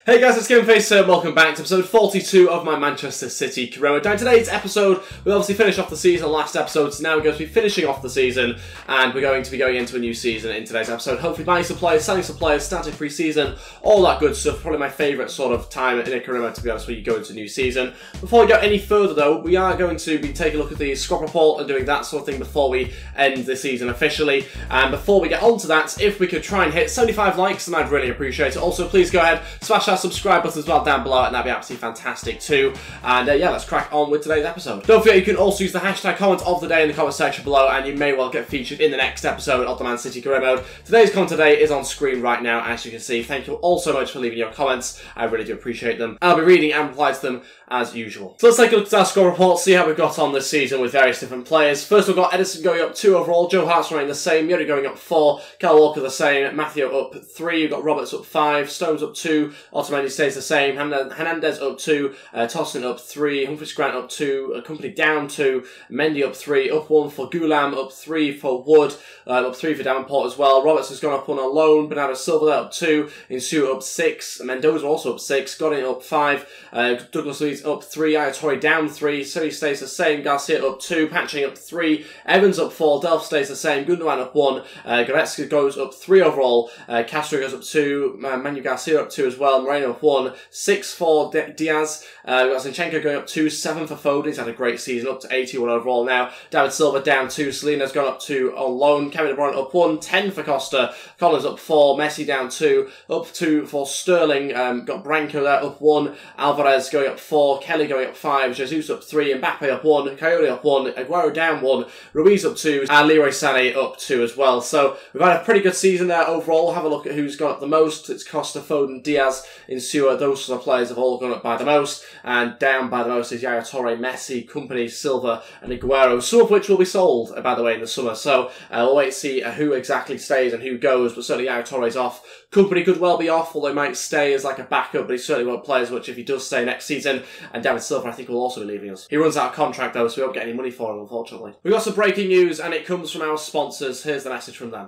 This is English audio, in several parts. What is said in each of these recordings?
Hey guys, it's Gameface here, welcome back to episode 42 of my Manchester City career. Now in today's episode, we obviously finished off the season last episode, so now we're going to be finishing off the season, and we're going to be going into a new season in today's episode. Hopefully buying some players, selling some players, starting pre-season, all that good stuff. Probably my favourite sort of time in a career, to be honest, when you go into a new season. Before we go any further though, we are going to be taking a look at the squad report and doing that sort of thing before we end the season officially. And before we get on to that, if we could try and hit 75 likes, then I'd really appreciate it. Also, please go ahead, smash that subscribe button as well down below, and that'd be absolutely fantastic too. And yeah, let's crack on with today's episode. Don't forget, you can also use the hashtag comment of the day in the comment section below, and you may well get featured in the next episode of the Man.City career mode. Today's comment today is on screen right now, as you can see. Thank you all so much for leaving your comments. I really do appreciate them. I'll be reading and reply to them as usual. So let's take a look at our score report, see how we've got on this season with various different players. First, we've got Edison going up 2 overall, Joe Hart's remaining the same, Yuri going up 4, Kyle Walker the same, Matthew up 3, we've got Roberts up 5, Stones up 2, Otamendi stays the same, Hernandez up 2, Tossin up 3, Humphries Grant up 2, Company down 2, Mendy up 3, up 1 for Gulam, up 3 for Wood, up 3 for Davenport as well. Roberts has gone up 1 on loan, Bernardo Silva up 2, Insua up 6, Mendoza also up 6, Godin up 5, Douglas Luiz up 3, Ayatori down 3, Siri stays the same, Garcia up 2, Patching up 3, Evans up 4, Delph stays the same, Gundogan up 1, Goretzka goes up 3 overall, Castro goes up 2, Manu Garcia up 2 as well, Moreno up 1, 6 for Diaz, we've got Zinchenko going up 2, 7 for Foden, he's had a great season, up to 81 overall now, David Silva down 2, Salina's gone up 2 on loan, Kevin De Bruyne up 1, 10 for Costa, Collins up 4, Messi down 2, up 2 for Sterling, got Branco there up 1, Alvarez going up 4, Kelly going up 5, Jesus up 3, Mbappe up 1, Coyote up 1, Aguero down 1, Ruiz up 2, and Leroy Sané up 2 as well. So we've had a pretty good season there overall. We'll have a look at who's gone up the most. It's Costa, Foden, Diaz, Insua. Those sort of players have all gone up by the most, and down by the most is Yaya Toure, Messi, Company, Silva, and Aguero, some of which will be sold, by the way, in the summer. So we'll wait to see who exactly stays and who goes, but certainly Yaya Toure's off. Company could well be off, although he might stay as like a backup, but he certainly won't play as much if he does stay next season. And David Silva, I think, will also be leaving us. He runs out of contract though, so we won't get any money for him, unfortunately. We've got some breaking news, and it comes from our sponsors. Here's the message from them.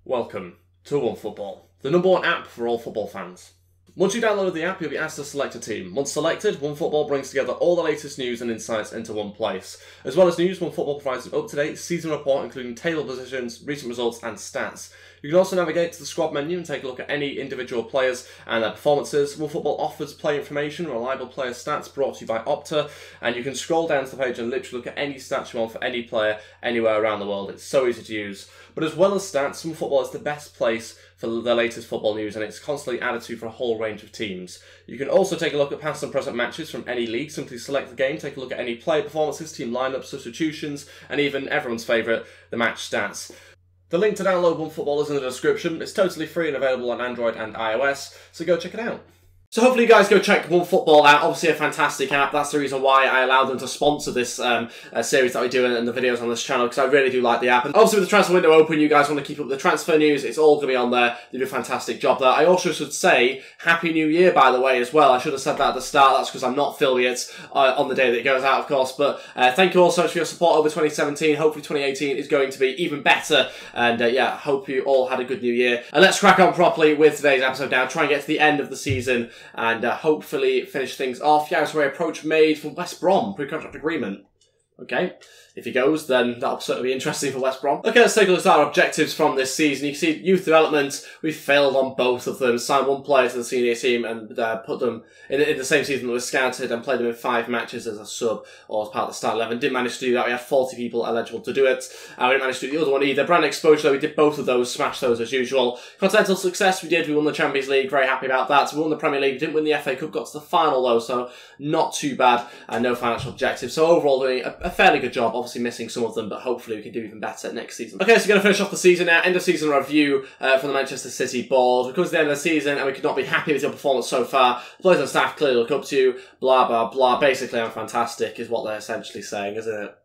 Welcome to OneFootball, the #1 app for all football fans. Once you download the app, you'll be asked to select a team. Once selected, OneFootball brings together all the latest news and insights into one place. As well as news, OneFootball provides an up-to-date season report including table positions, recent results and stats. You can also navigate to the squad menu and take a look at any individual players and their performances. OneFootball offers player information, reliable player stats brought to you by Opta, and you can scroll down to the page and literally look at any stats you want for any player anywhere around the world. It's so easy to use. But as well as stats, OneFootball is the best place for the latest football news, and it's constantly added to for a whole range of teams. You can also take a look at past and present matches from any league. Simply select the game, take a look at any player performances, team lineups, substitutions, and even everyone's favourite, the match stats. The link to download OneFootball is in the description. It's totally free and available on Android and iOS, so go check it out. So hopefully you guys go check OneFootball out. Obviously a fantastic app. That's the reason why I allowed them to sponsor this series that we do and the videos on this channel, because I really do like the app. And obviously with the transfer window open, you guys want to keep up with the transfer news. It's all going to be on there. They do a fantastic job there. I also should say Happy New Year, by the way, as well. I should have said that at the start. That's because I'm not filming it on the day that it goes out, of course. But thank you all so much for your support over 2017. Hopefully 2018 is going to be even better. And yeah, hope you all had a good New Year. And let's crack on properly with today's episode now. Try and get to the end of the season and hopefully finish things off. Yaya Toure approach made from West Brom, pre-contract agreement. Okay, if he goes, then that'll certainly be interesting for West Brom. Okay, let's take a look at our objectives from this season. You can see youth development, we failed on both of them. Signed one player to the senior team and put them in the same season that was scouted and played them in 5 matches as a sub or as part of the start 11. Didn't manage to do that. We had 40 people eligible to do it. We didn't manage to do the other one either. Brand exposure, though, we did both of those, smashed those as usual. Continental success, we did. We won the Champions League, very happy about that. We won the Premier League, didn't win the FA Cup, got to the final though, so not too bad and no financial objectives. So overall doing a fairly good job. Obviously missing some of them, but hopefully we can do even better next season. Okay, so we're going to finish off the season now. End of season review from the Manchester City board. We come to the end of the season and we could not be happy with your performance so far. Players and staff clearly look up to you, blah, blah, blah. Basically, I'm fantastic is what they're essentially saying, isn't it?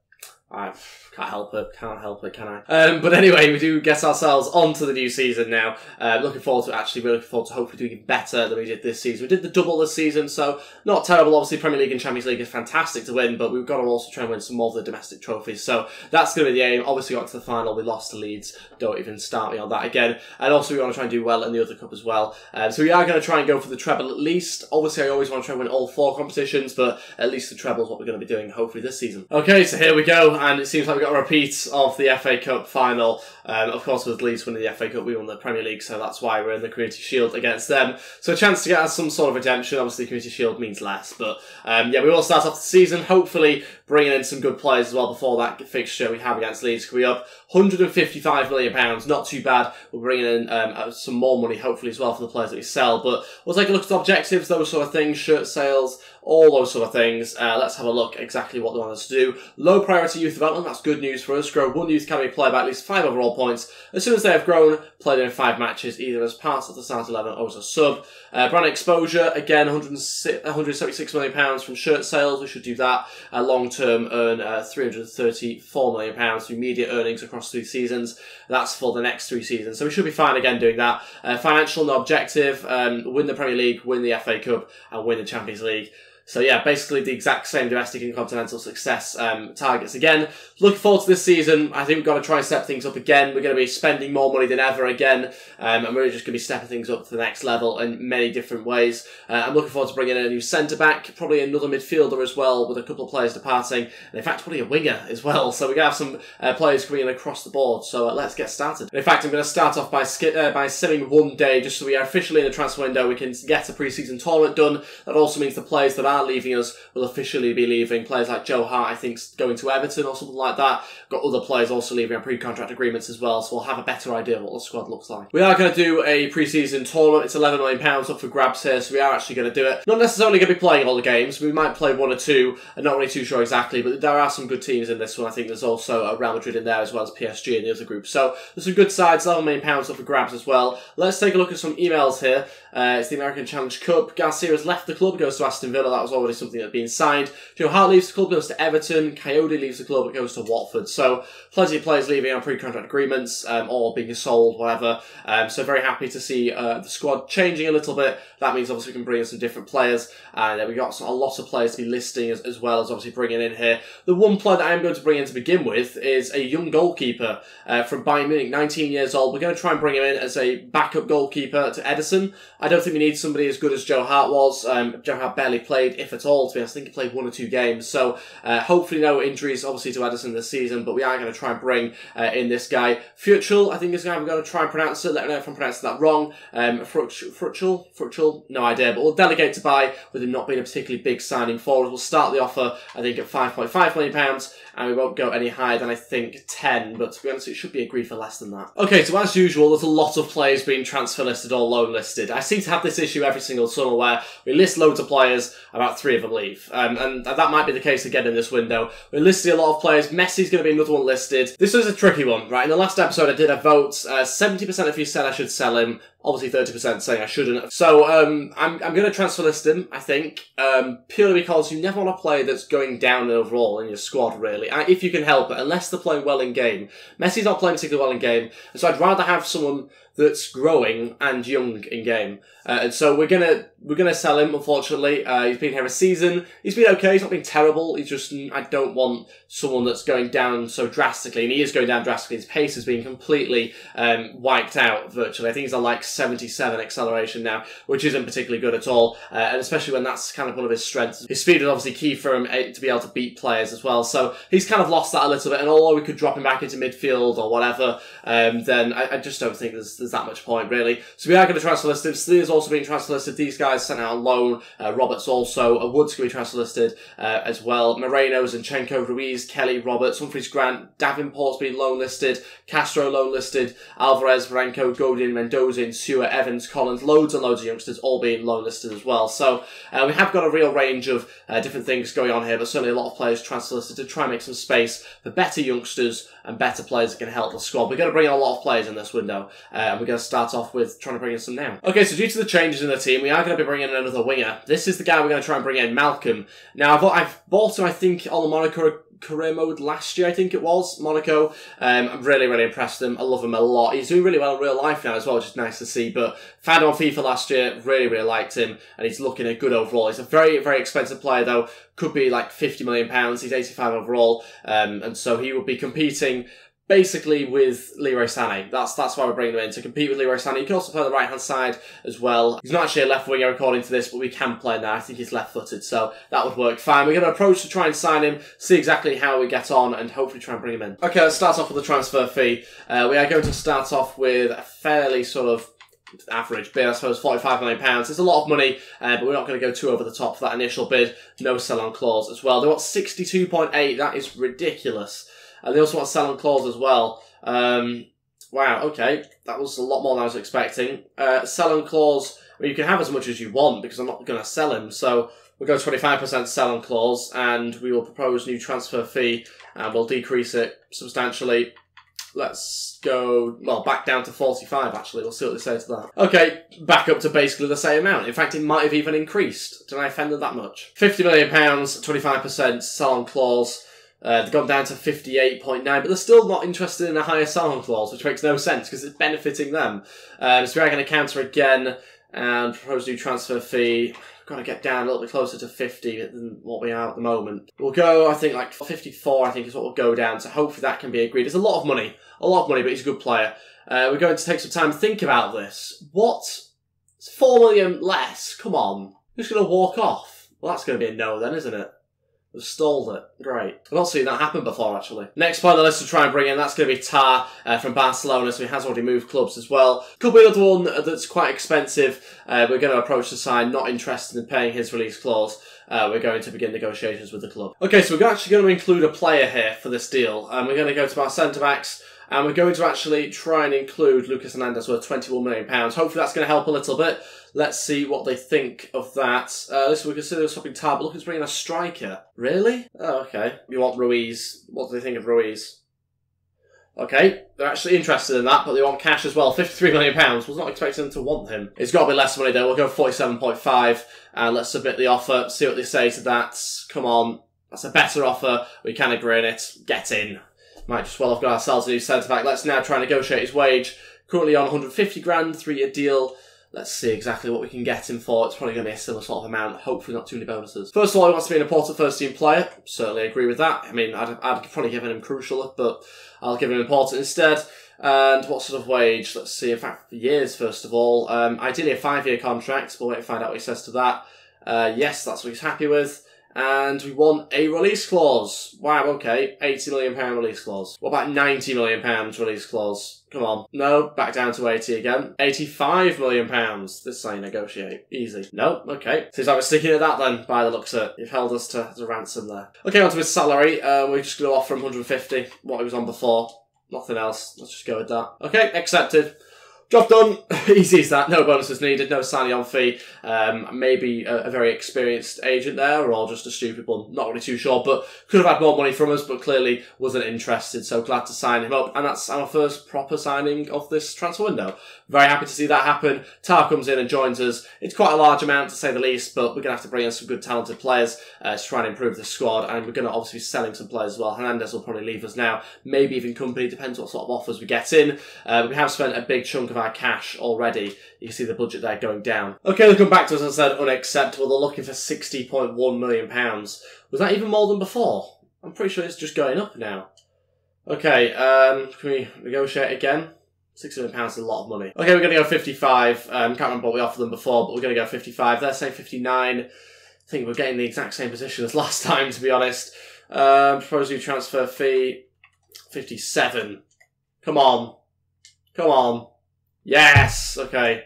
I can't help it, can I? But anyway, we do get ourselves onto the new season now. Looking forward to really looking forward to hopefully doing better than we did this season. We did the double this season, so not terrible. Obviously, Premier League and Champions League is fantastic to win, but we've got to also try and win some more of the domestic trophies. So that's going to be the aim. Obviously, got to the final. We lost to Leeds. Don't even start me on that again. And also, we want to try and do well in the other cup as well. So we are going to try and go for the treble at least. Obviously, I always want to try and win all 4 competitions, but at least the treble is what we're going to be doing hopefully this season. Okay, so here we go, and it seems like we've got a repeat of the FA Cup final. Of course, with Leeds winning the FA Cup, we won the Premier League, so that's why we're in the Community Shield against them. So a chance to get us some sort of redemption. Obviously, Community Shield means less, but yeah, we will start off the season, hopefully bringing in some good players as well before that fixture we have against Leeds. We're up £155 million, not too bad. We're bringing in some more money, hopefully, as well for the players that we sell. But we'll take a look at the objectives, those sort of things, shirt sales, all those sort of things. Let's have a look exactly what they want us to do. Low priority youth development, that's good news for us. Grow 1 youth academy player by at least 5 overall points. As soon as they have grown, play them in 5 matches, either as part of the start 11 or as a sub. Brand exposure, again, £176 million from shirt sales. We should do that. Long term, earn £334 million through media earnings across 3 seasons. That's for the next 3 seasons. So we should be fine again doing that. Financial, no objective. Win the Premier League, win the FA Cup, and win the Champions League. So yeah, basically the exact same domestic and continental success targets again. Looking forward to this season. I think we've got to try and step things up again. We're going to be spending more money than ever again. And we're just going to be stepping things up to the next level in many different ways. I'm looking forward to bringing in a new centre-back, probably another midfielder as well, with a couple of players departing. And in fact, probably a winger as well. So we're going to have some players coming in across the board. So let's get started. In fact, I'm going to start off by simming 1 day, just so we are officially in the transfer window. We can get a pre-season tournament done. That also means the players that are leaving us will officially be leaving. Players like Joe Hart, I think, going to Everton or something like that. Got other players also leaving on pre-contract agreements as well, so we'll have a better idea of what the squad looks like. We are going to do a pre-season tournament. It's £11 million up for grabs here, so we are actually going to do it. Not necessarily going to be playing all the games. We might play 1 or 2. I'm not really too sure exactly, but there are some good teams in this one. I think there's also Real Madrid in there as well as PSG in the other group. So there's some good sides, £11 million up for grabs as well. Let's take a look at some emails here. It's the American Challenge Cup. Garcia has left the club, goes to Aston Villa. That was already something that had been signed. Joe Hart leaves the club, goes to Everton. Coyote leaves the club, goes to Watford. So plenty of players leaving on pre-contract agreements or being sold, whatever. So very happy to see the squad changing a little bit. That means obviously we can bring in some different players. And we've got a lot of players to be listing as well as obviously bringing in here. The one player that I am going to bring in to begin with is a young goalkeeper from Bayern Munich, 19 years old. We're going to try and bring him in as a backup goalkeeper to Edison. I don't think we need somebody as good as Joe Hart was. Joe Hart barely played, if at all, to be honest. I think he played 1 or 2 games. So hopefully no injuries, obviously, to Edison this season, but we are going to try and bring in this guy. Futchel, I think is the guy we're going to try and pronounce it. Let me know if I'm pronouncing that wrong. Futchel, no idea, but we'll delegate to buy with him not being a particularly big signing for us. We'll start the offer, I think, at £5.5 million, and we won't go any higher than, I think, 10, but to be honest, it should be agreed for less than that. Okay, so as usual, there's a lot of players being transfer listed or loan listed. I seem to have this issue every single summer where we list loads of players, about 3 of them leave. And that might be the case again in this window. We're listing a lot of players. Messi's going to be another one listed. This is a tricky one, right? In the last episode, I did a vote. 70% of you said I should sell him. Obviously 30% saying I shouldn't. So I'm going to transfer list him, I think, purely because you never want a player that's going down overall in your squad, really, if you can help it, unless they're playing well in game. Messi's not playing particularly well in game, so I'd rather have someone that's growing and young in game. And so we're gonna sell him, unfortunately. He's been here a season. He's been okay. He's not been terrible. He's just, I don't want someone that's going down so drastically, and he is going down drastically. His pace has been completely wiped out, virtually. I think he's on like 77 acceleration now, which isn't particularly good at all, and especially when that's kind of one of his strengths. His speed is obviously key for him to be able to beat players as well, so he's kind of lost that a little bit, and although we could drop him back into midfield or whatever, then I just don't think there's that much point, really. So we are going to transfer list him. Steele's also being transfer listed. These guys sent out on loan. Roberts also. Wood's going to be transfer listed as well. Moreno, Zinchenko, Ruiz, Kelly, Roberts, Humphries, Grant, Davenport's been loan listed. Castro loan listed. Alvarez, Varenko, Godin, Mendoza, Insua, Evans, Collins. Loads and loads of youngsters all being loan listed as well. So we have got a real range of different things going on here, but certainly a lot of players transfer listed to try and make some space for better youngsters and better players that can help the squad. We're going to bring in a lot of players in this window, and we're going to start off with trying to bring in some now. Okay, so due to the changes in the team, we are going to be bringing in another winger. This is the guy we're going to try and bring in, Malcolm. Now, I've bought him, I think, on the moniker career mode last year, I think it was, Monaco. I'm really, really impressed with him. I love him a lot. He's doing really well in real life now as well, which is nice to see. But found him on FIFA last year, really, really liked him, and he's looking good overall. He's a very, very expensive player though. Could be like £50 million. He's 85 overall, and so he will be competing basically with Leroy Sané. That's why we're bringing him in, to compete with Leroy Sané. You can also play on the right-hand side as well. He's not actually a left winger according to this, but we can play now. I think he's left-footed, so that would work fine. We're going to approach to try and sign him, see exactly how we get on, and hopefully try and bring him in. Okay, let's start off with the transfer fee. We are going to start off with a fairly sort of average bid, I suppose, £45 million. It's a lot of money, but we're not going to go too over the top for that initial bid. No sell-on clause as well. They want 62.8. That is ridiculous. And they also want a sell-on clause as well. Wow, okay. That was a lot more than I was expecting. Sell-on clause, I mean, you can have as much as you want because I'm not going to sell him. So we'll go 25% sell-on clause, and we will propose new transfer fee, and we'll decrease it substantially. Let's go, well, back down to 45, actually. We'll see what they say to that. Okay, back up to basically the same amount. In fact, it might have even increased. Did I offend them that much? £50 million, 25% sell-on clause. They've gone down to 58.9, but they're still not interested in a higher sell-on clause, which makes no sense because it's benefiting them. So we are going to counter again and propose new transfer fee. We've got to get down a little bit closer to 50 than what we are at the moment. We'll go, I think, like 54, I think is what we'll go down to. Hopefully that can be agreed. It's a lot of money, but he's a good player. We're going to take some time to think about this. What? It's 4 million less? Come on. Who's going to walk off? Well, that's going to be a no then, isn't it? We've stalled it. Great. I've not seen that happen before, actually. Next player on the list to try and bring in, that's going to be Tar from Barcelona, so he has already moved clubs as well. Could be another one that's quite expensive. We're going to approach the side, not interested in paying his release clause. We're going to begin negotiations with the club. Okay, so we're actually going to include a player here for this deal. We're going to go to our centre-backs, and we're going to actually try and include Lucas Hernandez worth £21 million. Hopefully that's going to help a little bit. Let's see what they think of that. Listen, we consider swapping Tar, but look, it's bringing a striker. Really? Oh, okay. You want Ruiz. What do they think of Ruiz? Okay, they're actually interested in that, but they want cash as well. £53 million. Was not expecting them to want him. It's got to be less money though. We'll go 47.5, and let's submit the offer. See what they say to that. Come on. That's a better offer. We can agree on it. Get in. Might just well have got ourselves a new centre-back. Let's now try and negotiate his wage. Currently on 150 grand, 3-year deal. Let's see exactly what we can get him for. It's probably going to be a similar sort of amount. Hopefully not too many bonuses. First of all, he wants to be an important first-team player. Certainly agree with that. I mean, I'd probably given him crucial, but I'll give him important instead. And what sort of wage? Let's see. In fact, for years, first of all. Ideally a 5-year contract. We'll wait and find out what he says to that. Yes, that's what he's happy with. And we want a release clause. Wow, okay. £80 million release clause. What about £90 million release clause? Come on. No, back down to 80 again. £85 million. This is how you negotiate. Easy. No, okay. Seems like we're sticking at that then, by the looks of it. You've held us to ransom there. Okay, on to his salary. We're just going to offer him 150, what he was on before. Nothing else. Let's just go with that. Okay, accepted. Job done. Easy as that. No bonuses needed. No signing on fee. Maybe a very experienced agent there, or just a stupid one. Not really too sure, but could have had more money from us, but clearly wasn't interested. So glad to sign him up. And that's our first proper signing of this transfer window. Very happy to see that happen. Tar comes in and joins us. It's quite a large amount to say the least, but we're going to have to bring in some good talented players to try and improve the squad. And we're going to obviously be selling some players as well. Hernandez will probably leave us now. Maybe even company. Depends what sort of offers we get in. We have spent a big chunk of our cash already. You can see the budget there going down. Okay, they'll come back to us and said unacceptable. They're looking for £60.1 million. Was that even more than before? I'm pretty sure it's just going up now. Okay, can we negotiate again? £60 million is a lot of money. Okay, we're going to go 55. Can't remember what we offered them before, but we're going to go 55. They're saying 59. I think we're getting the exact same position as last time, to be honest. Propose new transfer fee. 57. Come on. Come on. Yes! Okay.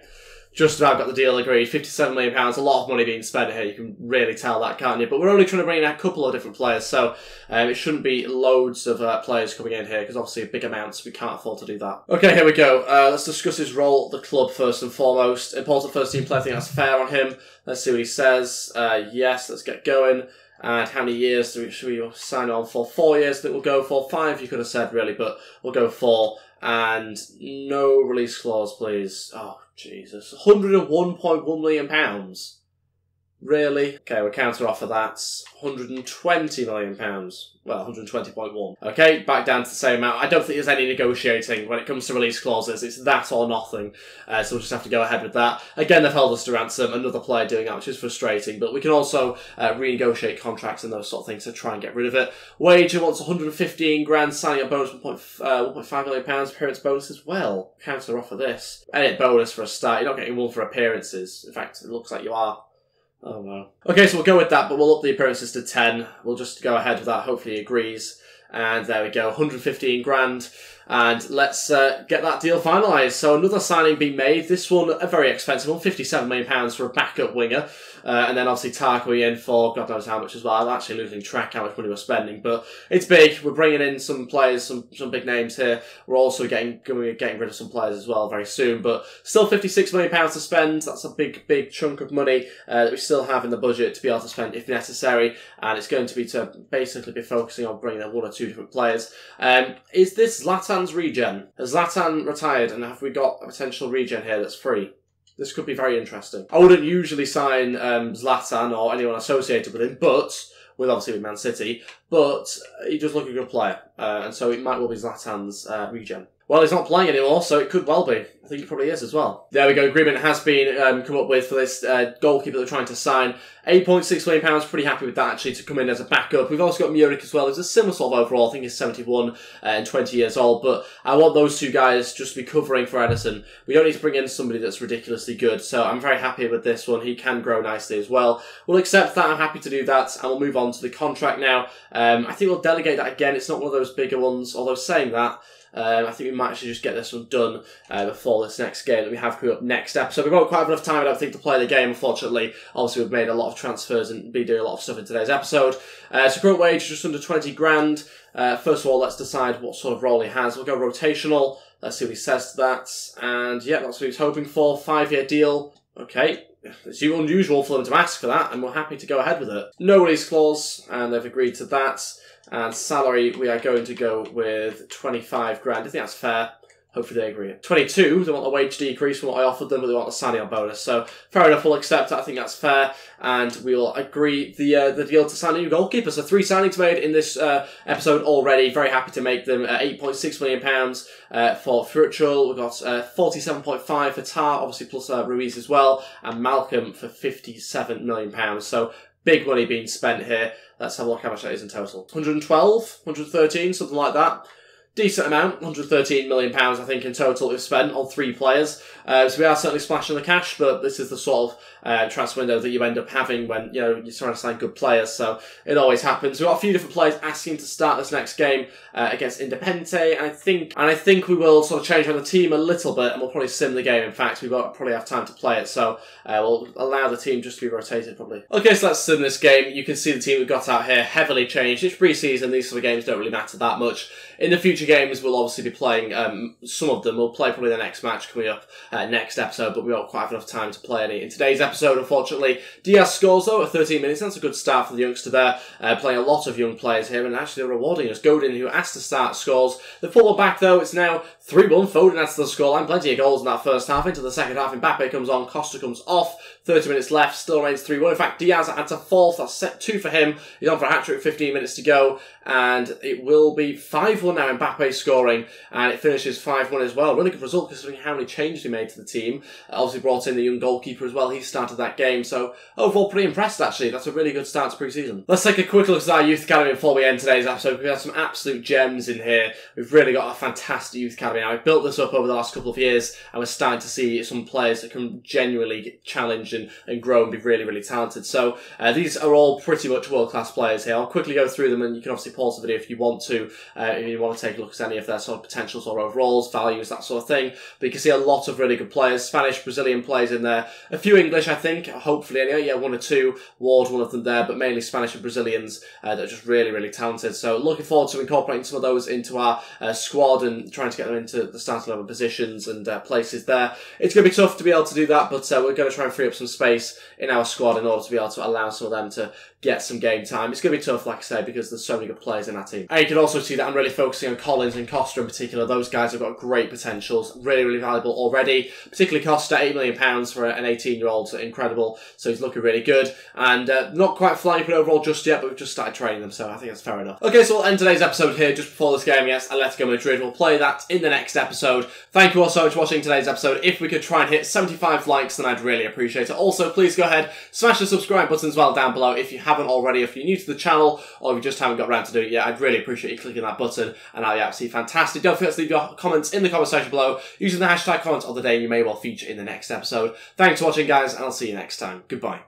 Just about got the deal agreed. £57 million. A lot of money being spent here. You can really tell that, can't you? But we're only trying to bring in a couple of different players, so it shouldn't be loads of players coming in here, because obviously big amounts, we can't afford to do that. Okay, here we go. Let's discuss his role at the club first and foremost. Important first team player, I think that's fair on him. Let's see what he says. Yes, let's get going. And how many years should we sign on for? 4 years that we'll go for. 5 you could have said, really, but we'll go 4. And no release clause, please. Oh, Jesus. £101.1 million. Really? Okay, we'll counter offer that. £120 million. Well, 120.1. Okay, back down to the same amount. I don't think there's any negotiating when it comes to release clauses. It's that or nothing. So we'll just have to go ahead with that. Again, they've held us to ransom. Another player doing that, which is frustrating. But we can also renegotiate contracts and those sort of things to try and get rid of it. Wager wants 115 grand, signing up bonus £1.5 million, appearance bonus as well. Counter offer this. Edit bonus for a start. You're not getting one for appearances. In fact, it looks like you are. Oh no. Okay, so we'll go with that, but we'll up the appearances to 10. We'll just go ahead with that. Hopefully he agrees. And there we go, 115 grand. And let's get that deal finalised. So another signing being made. This one, a very expensive one, £57 million for a backup winger. And then obviously Tarkowy in for God knows how much as well. I'm actually losing track how much money we're spending. But it's big. We're bringing in some players, some big names here. We're also getting rid of some players as well very soon. But still £56 million to spend. That's a big chunk of money that we still have in the budget to be able to spend if necessary. And it's going to be to basically be focusing on bringing in one or two different players. Is this Zlatan's regen? Has Zlatan retired and have we got a potential regen here that's free? This could be very interesting. I wouldn't usually sign Zlatan or anyone associated with him, but with Man.City, but he does look a good player, and so it might well be Zlatan's regen. Well, he's not playing anymore, so it could well be. I think he probably is as well. There we go. Agreement has been come up with for this goalkeeper they're trying to sign. £8.6 million. Pretty happy with that, actually, to come in as a backup. We've also got Murik as well. He's a similar sort of overall. I think he's 71 and 20 years old. But I want those two guys just to be covering for Edison. We don't need to bring in somebody that's ridiculously good. So I'm very happy with this one. He can grow nicely as well. We'll accept that. I'm happy to do that. And we'll move on to the contract now. I think we'll delegate that again. It's not one of those bigger ones. Although saying that, I think we might actually just get this one done before this next game that we have coming up next episode. We won't quite have enough time, I don't think, to play the game, unfortunately. Obviously, we've made a lot of transfers and been doing a lot of stuff in today's episode. So current wage is just under 20 grand. First of all, let's decide what sort of role he has. We'll go rotational. Let's see what he says to that. And yeah, that's what he's hoping for. 5-year deal. Okay. It's unusual for them to ask for that, and we're happy to go ahead with it. No release clause, and they've agreed to that. And salary, we are going to go with 25 grand. I think that's fair. Hopefully they agree. 22, they want a wage decrease from what I offered them, but they want a signing on bonus. So fair enough, we'll accept that. I think that's fair. And we'll agree the deal to sign a new goalkeeper. So 3 signings made in this episode already. Very happy to make them. £8.6 million for Fruchel. We've got 47.5 for Tar, obviously plus Ruiz as well. And Malcolm for £57 million. So big money being spent here. Let's have a look how much that is in total. 112, 113, something like that. Decent amount, £113 million, I think, in total we've spent on 3 players. So we are certainly splashing the cash, but this is the sort of transfer window that you end up having when you're trying to sign good players. So it always happens. We've got a few different players asking to start this next game against Independiente, and I think we will sort of change around the team a little bit, and we'll probably sim the game. In fact, we won't probably have time to play it, so we'll allow the team just to be rotated probably. Okay, so let's sim this game. You can see the team we've got out here heavily changed. It's pre-season; these sort of games don't really matter that much. In the future games, we'll obviously be playing some of them. We'll play probably the next match coming up next episode, but we won't quite have enough time to play any in today's episode, unfortunately. Diaz scores, though, at 13 minutes. That's a good start for the youngster there, playing a lot of young players here, and actually they're rewarding us. Godin, who asked to start, scores. The fullback back, though, it's now 3-1. Foden adds to the scoreline. Plenty of goals in that first half. Into the second half, Mbappe comes on, Costa comes off. 30 minutes left, still remains 3-1. In fact, Diaz adds a 4th. That's set 2 for him. He's on for a hat-trick, 15 minutes to go. And it will be 5-1 now, Mbappe scoring. And it finishes 5-1 as well. Really good result considering how many changes we made to the team. Obviously brought in the young goalkeeper as well. He started that game. So overall, pretty impressed, actually. That's a really good start to pre-season. Let's take a quick look at our youth academy before we end today's episode. We've got some absolute gems in here. We've really got a fantastic youth academy now. We've built this up over the last couple of years, and we're starting to see some players that can genuinely get challenged and grow and be really, really talented. So these are all pretty much world-class players here. I'll quickly go through them, and you can obviously pause the video if you want to take a look at any of their sort of potentials or overalls, values, that sort of thing. But you can see a lot of really good players. Spanish, Brazilian players in there. A few English, I think, hopefully anyway. Yeah, 1 or 2. Ward, one of them there, but mainly Spanish and Brazilians that are just really, really talented. So looking forward to incorporating some of those into our squad and trying to get them into the starting level positions and places there. It's going to be tough to be able to do that, but we're going to try and free up some space in our squad in order to be able to allow some of them to get some game time. It's going to be tough, like I say, because there's so many good players in that team. And you can also see that I'm really focusing on Collins and Costa in particular, those guys have got great potentials, really, really valuable already. Particularly Costa, £8 million for an 18-year-old, so incredible. So he's looking really good. And not quite flying for an overall just yet, but we've just started training them, so I think that's fair enough. Okay, so we'll end today's episode here just before this game against Atletico Madrid. We'll play that in the next episode. Thank you all so much for watching today's episode. If we could try and hit 75 likes, then I'd really appreciate it. Also, please go ahead, smash the subscribe button as well down below if you haven't already. If you're new to the channel or if you just haven't got around to doing it yet, I'd really appreciate you clicking that button, and I'll be absolutely fantastic. Don't forget to leave your comments in the comment section below using the hashtag comments of the day, and you may well feature in the next episode. Thanks for watching, guys, and I'll see you next time. Goodbye.